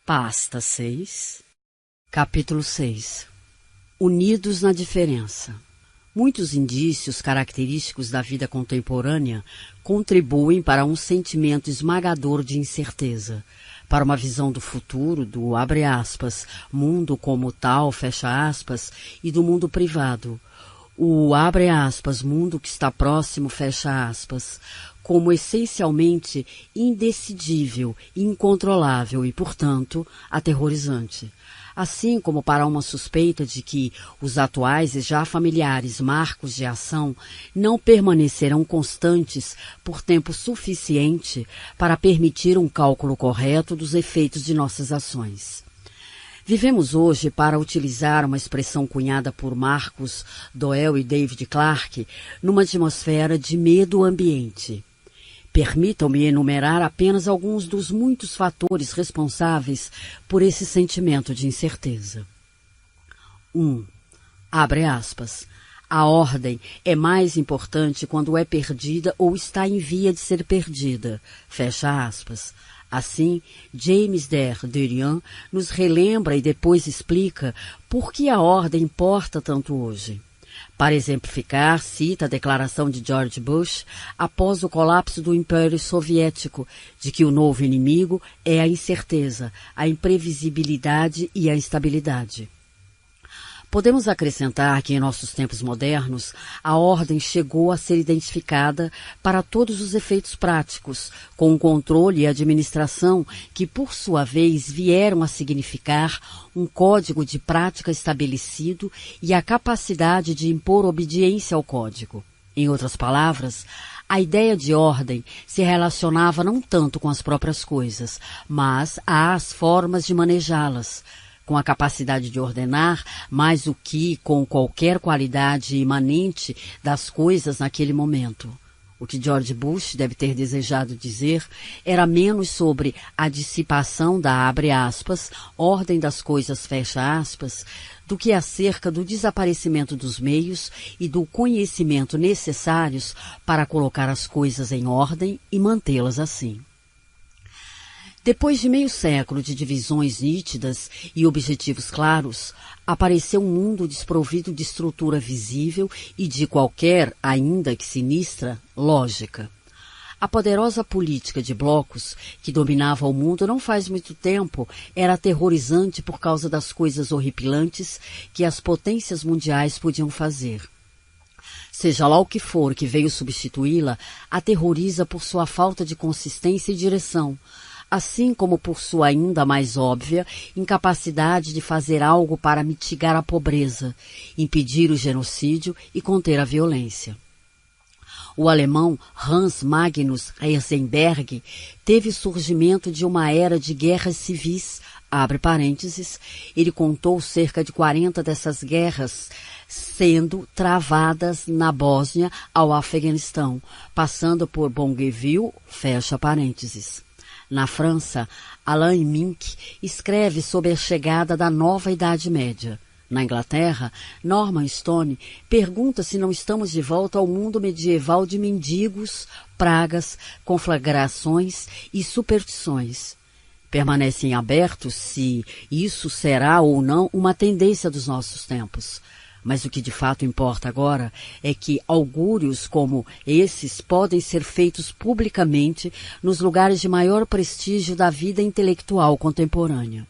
Pasta 6, capítulo 6. Unidos na diferença. Muitos indícios característicos da vida contemporânea contribuem para um sentimento esmagador de incerteza, para uma visão do futuro, do, abre aspas, mundo como tal, fecha aspas, e do mundo privado, o, abre aspas, mundo que está próximo, fecha aspas, como essencialmente indecidível, incontrolável e, portanto, aterrorizante. Assim como para uma suspeita de que os atuais e já familiares marcos de ação não permanecerão constantes por tempo suficiente para permitir um cálculo correto dos efeitos de nossas ações. Vivemos hoje, para utilizar uma expressão cunhada por Marcus Doyle e David Clarke, numa atmosfera de medo ambiente. Permitam-me enumerar apenas alguns dos muitos fatores responsáveis por esse sentimento de incerteza. 1. Abre aspas. A ordem é mais importante quando é perdida ou está em via de ser perdida. Fecha aspas. Assim, James Derian nos relembra e depois explica por que a ordem importa tanto hoje. Para exemplificar, cita a declaração de George Bush após o colapso do Império Soviético, de que o novo inimigo é a incerteza, a imprevisibilidade e a instabilidade. Podemos acrescentar que em nossos tempos modernos, a ordem chegou a ser identificada para todos os efeitos práticos, com o controle e administração que, por sua vez, vieram a significar um código de prática estabelecido e a capacidade de impor obediência ao código. Em outras palavras, a ideia de ordem se relacionava não tanto com as próprias coisas, mas às formas de manejá-las, com a capacidade de ordenar mais do que com qualquer qualidade imanente das coisas naquele momento. O que George Bush deve ter desejado dizer era menos sobre a dissipação da, abre aspas, ordem das coisas, fecha aspas, do que acerca do desaparecimento dos meios e do conhecimento necessários para colocar as coisas em ordem e mantê-las assim. Depois de meio século de divisões nítidas e objetivos claros, apareceu um mundo desprovido de estrutura visível e de qualquer, ainda que sinistra, lógica. A poderosa política de blocos que dominava o mundo não faz muito tempo era aterrorizante por causa das coisas horripilantes que as potências mundiais podiam fazer. Seja lá o que for que veio substituí-la, aterroriza por sua falta de consistência e direção, assim como por sua ainda mais óbvia incapacidade de fazer algo para mitigar a pobreza, impedir o genocídio e conter a violência. O alemão Hans Magnus Heisenberg teve surgimento de uma era de guerras civis, abre parênteses, ele contou cerca de 40 dessas guerras sendo travadas na Bósnia ao Afeganistão, passando por Bougainville, fecha parênteses. Na França, Alain Minck escreve sobre a chegada da nova Idade Média. Na Inglaterra, Norman Stone pergunta se não estamos de volta ao mundo medieval de mendigos, pragas, conflagrações e superstições. Permanecem abertos se isso será ou não uma tendência dos nossos tempos. Mas o que de fato importa agora é que augúrios como esses podem ser feitos publicamente nos lugares de maior prestígio da vida intelectual contemporânea.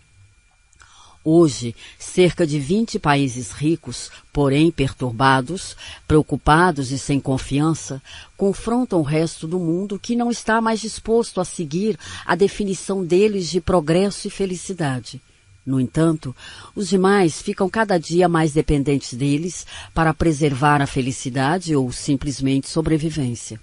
Hoje, cerca de 20 países ricos, porém perturbados, preocupados e sem confiança, confrontam o resto do mundo que não está mais disposto a seguir a definição deles de progresso e felicidade. No entanto, os demais ficam cada dia mais dependentes deles para preservar a felicidade ou simplesmente sobrevivência.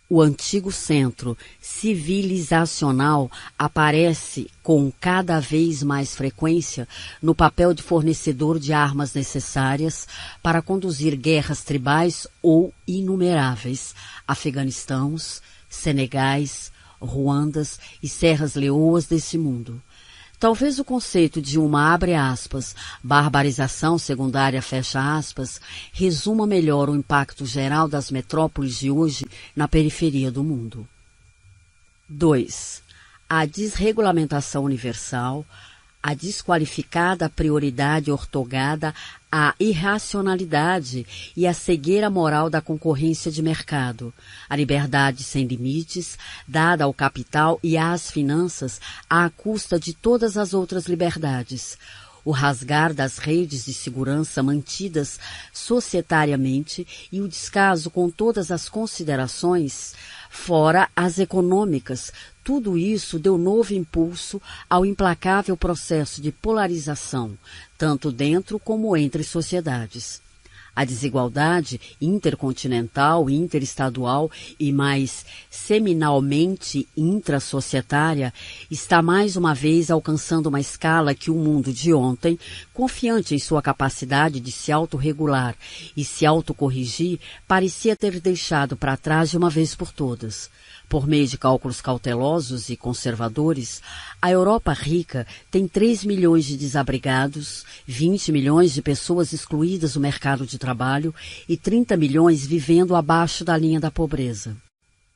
O antigo centro civilizacional aparece com cada vez mais frequência no papel de fornecedor de armas necessárias para conduzir guerras tribais ou inumeráveis, Afeganistãos, Senegais, Ruandas e Serras Leoas desse mundo. Talvez o conceito de uma, abre aspas, barbarização secundária, fecha aspas, resuma melhor o impacto geral das metrópoles de hoje na periferia do mundo. 2. a desregulamentação universal, a desqualificada prioridade ortogada à irracionalidade e à cegueira moral da concorrência de mercado, a liberdade sem limites, dada ao capital e às finanças à custa de todas as outras liberdades, o rasgar das redes de segurança mantidas societariamente e o descaso com todas as considerações, fora as econômicas. Tudo isso deu novo impulso ao implacável processo de polarização, tanto dentro como entre sociedades. A desigualdade intercontinental, interestadual e mais seminalmente intrasocietária está mais uma vez alcançando uma escala que o mundo de ontem, confiante em sua capacidade de se autorregular e se autocorrigir, parecia ter deixado para trás de uma vez por todas. Por meio de cálculos cautelosos e conservadores, a Europa rica tem 3 milhões de desabrigados, 20 milhões de pessoas excluídas do mercado de trabalho e 30 milhões vivendo abaixo da linha da pobreza.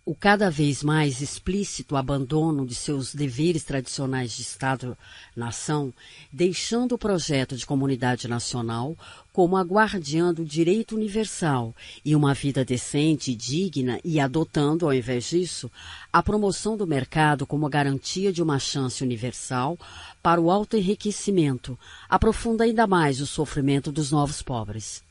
O cada vez mais explícito abandono de seus deveres tradicionais de Estado-nação, deixando o projeto de comunidade nacional como a guardiã do direito universal e uma vida decente e digna e adotando, ao invés disso, a promoção do mercado como garantia de uma chance universal para o autoenriquecimento, aprofunda ainda mais o sofrimento dos novos pobres.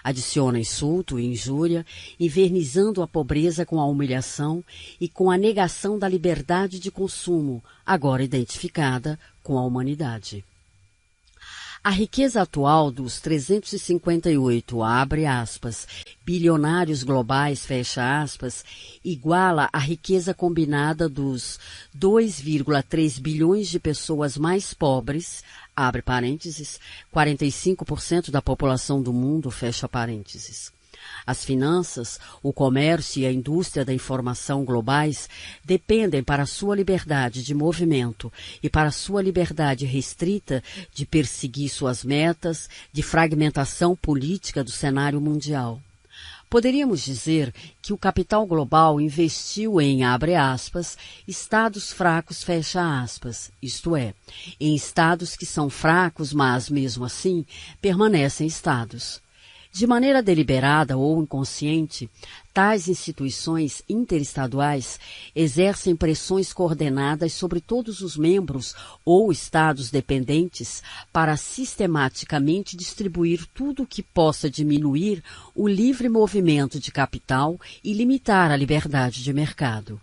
Adiciona insulto e injúria, invernizando a pobreza com a humilhação e com a negação da liberdade de consumo, agora identificada com a humanidade. A riqueza atual dos 358, abre aspas, bilionários globais, fecha aspas, iguala a riqueza combinada dos 2,3 bilhões de pessoas mais pobres, abre parênteses, 45% da população do mundo, fecha parênteses. As finanças, o comércio e a indústria da informação globais dependem para sua liberdade de movimento e para sua liberdade restrita de perseguir suas metas de fragmentação política do cenário mundial. Poderíamos dizer que o capital global investiu em, abre aspas, estados fracos, fecha aspas, isto é, em estados que são fracos, mas, mesmo assim, permanecem estados. De maneira deliberada ou inconsciente, tais instituições interestaduais exercem pressões coordenadas sobre todos os membros ou estados dependentes para sistematicamente distribuir tudo o que possa diminuir o livre movimento de capital e limitar a liberdade de mercado.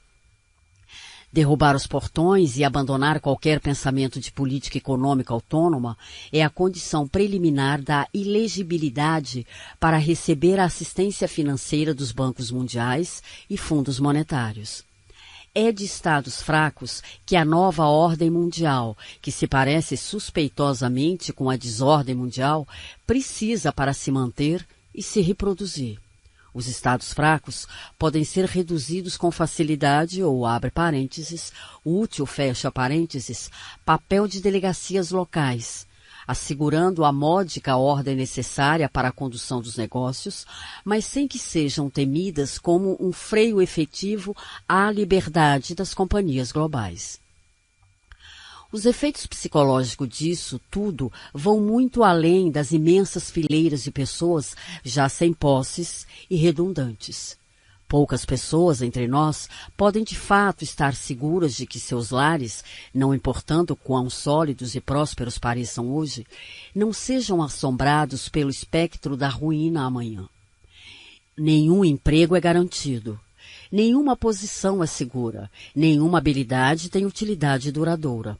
Derrubar os portões e abandonar qualquer pensamento de política econômica autônoma é a condição preliminar da elegibilidade para receber a assistência financeira dos bancos mundiais e fundos monetários. É de estados fracos que a nova ordem mundial, que se parece suspeitosamente com a desordem mundial, precisa para se manter e se reproduzir. Os estados fracos podem ser reduzidos com facilidade ou, abre parênteses, útil, fecha parênteses, papel de delegacias locais, assegurando a módica ordem necessária para a condução dos negócios, mas sem que sejam temidas como um freio efetivo à liberdade das companhias globais. Os efeitos psicológicos disso tudo vão muito além das imensas fileiras de pessoas já sem posses e redundantes. Poucas pessoas entre nós podem de fato estar seguras de que seus lares, não importando quão sólidos e prósperos pareçam hoje, não sejam assombrados pelo espectro da ruína amanhã. Nenhum emprego é garantido. Nenhuma posição é segura. Nenhuma habilidade tem utilidade duradoura.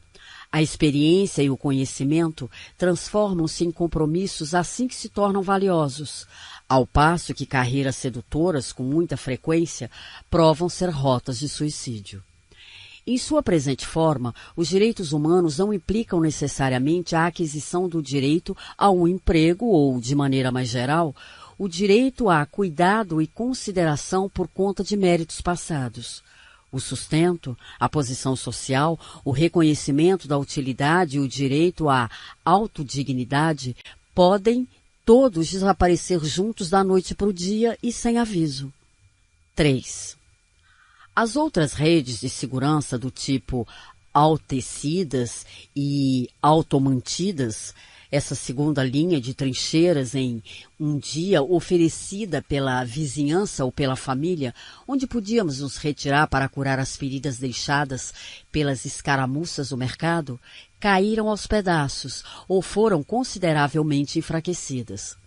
A experiência e o conhecimento transformam-se em compromissos assim que se tornam valiosos, ao passo que carreiras sedutoras, com muita frequência, provam ser rotas de suicídio. Em sua presente forma, os direitos humanos não implicam necessariamente a aquisição do direito a um emprego ou, de maneira mais geral, o direito a cuidado e consideração por conta de méritos passados. O sustento, a posição social, o reconhecimento da utilidade e o direito à autodignidade podem todos desaparecer juntos da noite para o dia e sem aviso. 3. As outras redes de segurança do tipo altecidas e automantidas, essa segunda linha de trincheiras em um dia oferecida pela vizinhança ou pela família, onde podíamos nos retirar para curar as feridas deixadas pelas escaramuças do mercado, caíram aos pedaços ou foram consideravelmente enfraquecidas.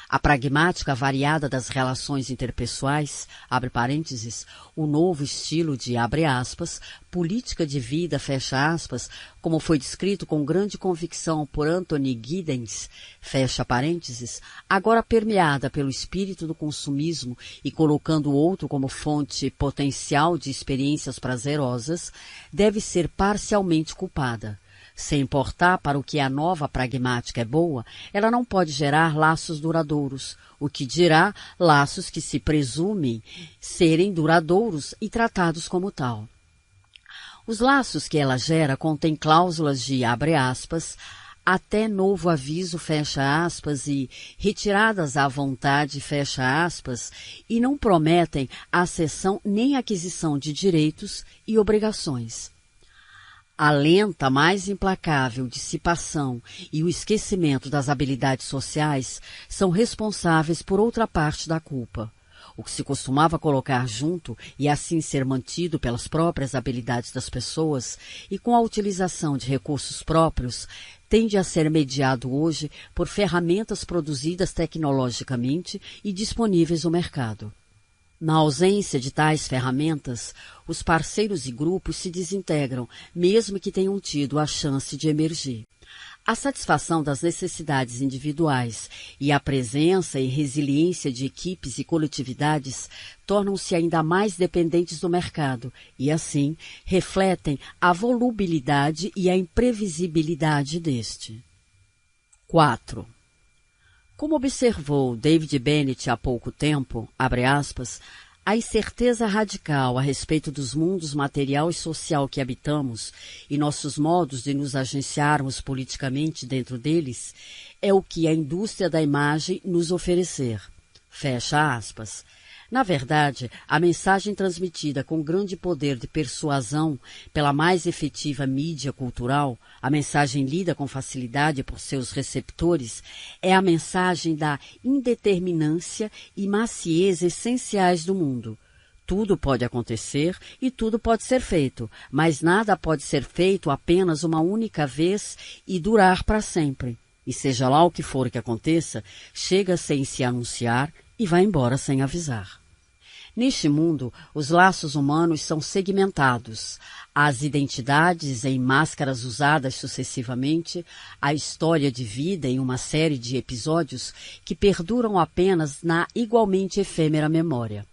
A pragmática variada das relações interpessoais, abre parênteses, o novo estilo de, abre aspas, política de vida, fecha aspas, como foi descrito com grande convicção por Anthony Giddens, fecha parênteses, agora permeada pelo espírito do consumismo e colocando o outro como fonte potencial de experiências prazerosas, deve ser parcialmente culpada. Sem importar para o que a nova pragmática é boa, ela não pode gerar laços duradouros, o que dirá laços que se presumem serem duradouros e tratados como tal. Os laços que ela gera contêm cláusulas de, abre aspas, até novo aviso, fecha aspas, e retiradas à vontade, fecha aspas, e não prometem a cessão nem aquisição de direitos e obrigações. A lenta, mais implacável dissipação e o esquecimento das habilidades sociais são responsáveis por outra parte da culpa. O que se costumava colocar junto e assim ser mantido pelas próprias habilidades das pessoas e com a utilização de recursos próprios, tende a ser mediado hoje por ferramentas produzidas tecnologicamente e disponíveis no mercado. Na ausência de tais ferramentas, os parceiros e grupos se desintegram, mesmo que tenham tido a chance de emergir. A satisfação das necessidades individuais e a presença e resiliência de equipes e coletividades tornam-se ainda mais dependentes do mercado e, assim, refletem a volubilidade e a imprevisibilidade deste. 4. Como observou David Bennett há pouco tempo, abre aspas, a incerteza radical a respeito dos mundos material e social que habitamos e nossos modos de nos agenciarmos politicamente dentro deles é o que a indústria da imagem nos oferecer. Fecha aspas. Na verdade, a mensagem transmitida com grande poder de persuasão pela mais efetiva mídia cultural, a mensagem lida com facilidade por seus receptores, é a mensagem da indeterminância e maciez essenciais do mundo. Tudo pode acontecer e tudo pode ser feito, mas nada pode ser feito apenas uma única vez e durar para sempre. E seja lá o que for que aconteça, chega sem se anunciar e vai embora sem avisar. Neste mundo, os laços humanos são segmentados. As identidades em máscaras usadas sucessivamente, a história de vida em uma série de episódios que perduram apenas na igualmente efêmera memória.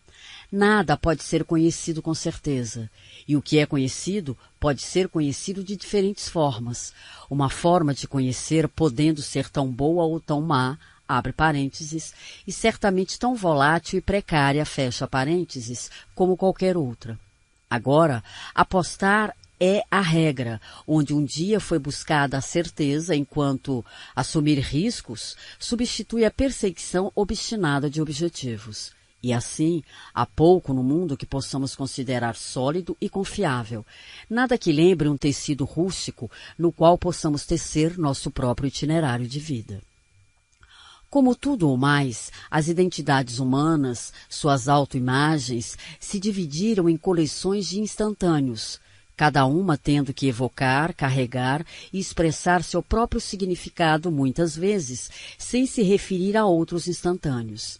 Nada pode ser conhecido com certeza, e o que é conhecido pode ser conhecido de diferentes formas. Uma forma de conhecer podendo ser tão boa ou tão má, abre parênteses, e certamente tão volátil e precária, fecha parênteses, como qualquer outra. Agora, apostar é a regra, onde um dia foi buscada a certeza, enquanto assumir riscos substitui a perseguição obstinada de objetivos. E assim, há pouco no mundo que possamos considerar sólido e confiável, nada que lembre um tecido rústico no qual possamos tecer nosso próprio itinerário de vida. Como tudo ou mais, as identidades humanas, suas autoimagens, se dividiram em coleções de instantâneos, cada uma tendo que evocar, carregar e expressar seu próprio significado muitas vezes, sem se referir a outros instantâneos.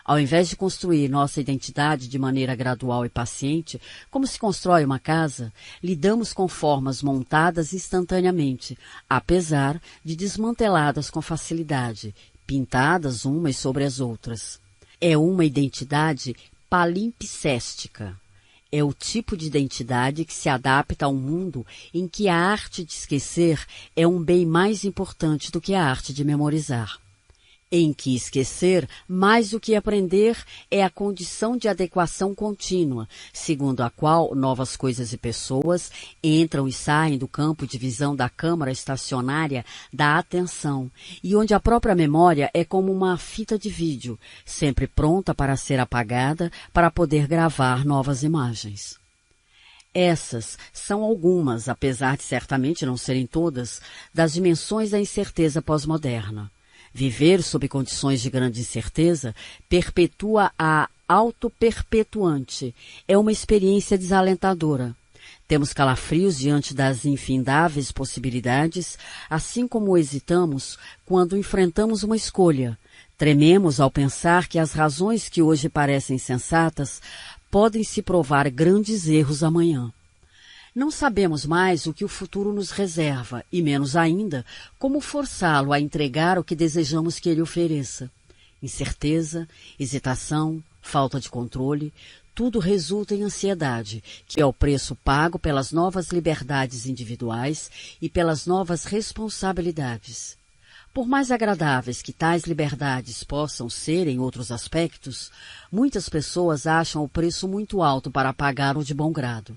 Ao invés de construir nossa identidade de maneira gradual e paciente, como se constrói uma casa, lidamos com formas montadas instantaneamente, apesar de desmanteladas com facilidade, pintadas umas sobre as outras. É uma identidade palimpséstica. É o tipo de identidade que se adapta a um mundo em que a arte de esquecer é um bem mais importante do que a arte de memorizar. Em que esquecer, mais do que aprender, é a condição de adequação contínua, segundo a qual novas coisas e pessoas entram e saem do campo de visão da câmara estacionária da atenção, e onde a própria memória é como uma fita de vídeo, sempre pronta para ser apagada para poder gravar novas imagens. Essas são algumas, apesar de certamente não serem todas, das dimensões da incerteza pós-moderna. Viver sob condições de grande incerteza perpetua a autoperpetuante. É uma experiência desalentadora. Temos calafrios diante das infindáveis possibilidades, assim como hesitamos quando enfrentamos uma escolha. Trememos ao pensar que as razões que hoje parecem sensatas podem se provar grandes erros amanhã. Não sabemos mais o que o futuro nos reserva, e menos ainda como forçá-lo a entregar o que desejamos que ele ofereça. Incerteza, hesitação, falta de controle, tudo resulta em ansiedade, que é o preço pago pelas novas liberdades individuais e pelas novas responsabilidades. Por mais agradáveis que tais liberdades possam ser em outros aspectos, muitas pessoas acham o preço muito alto para pagá-lo de bom grado.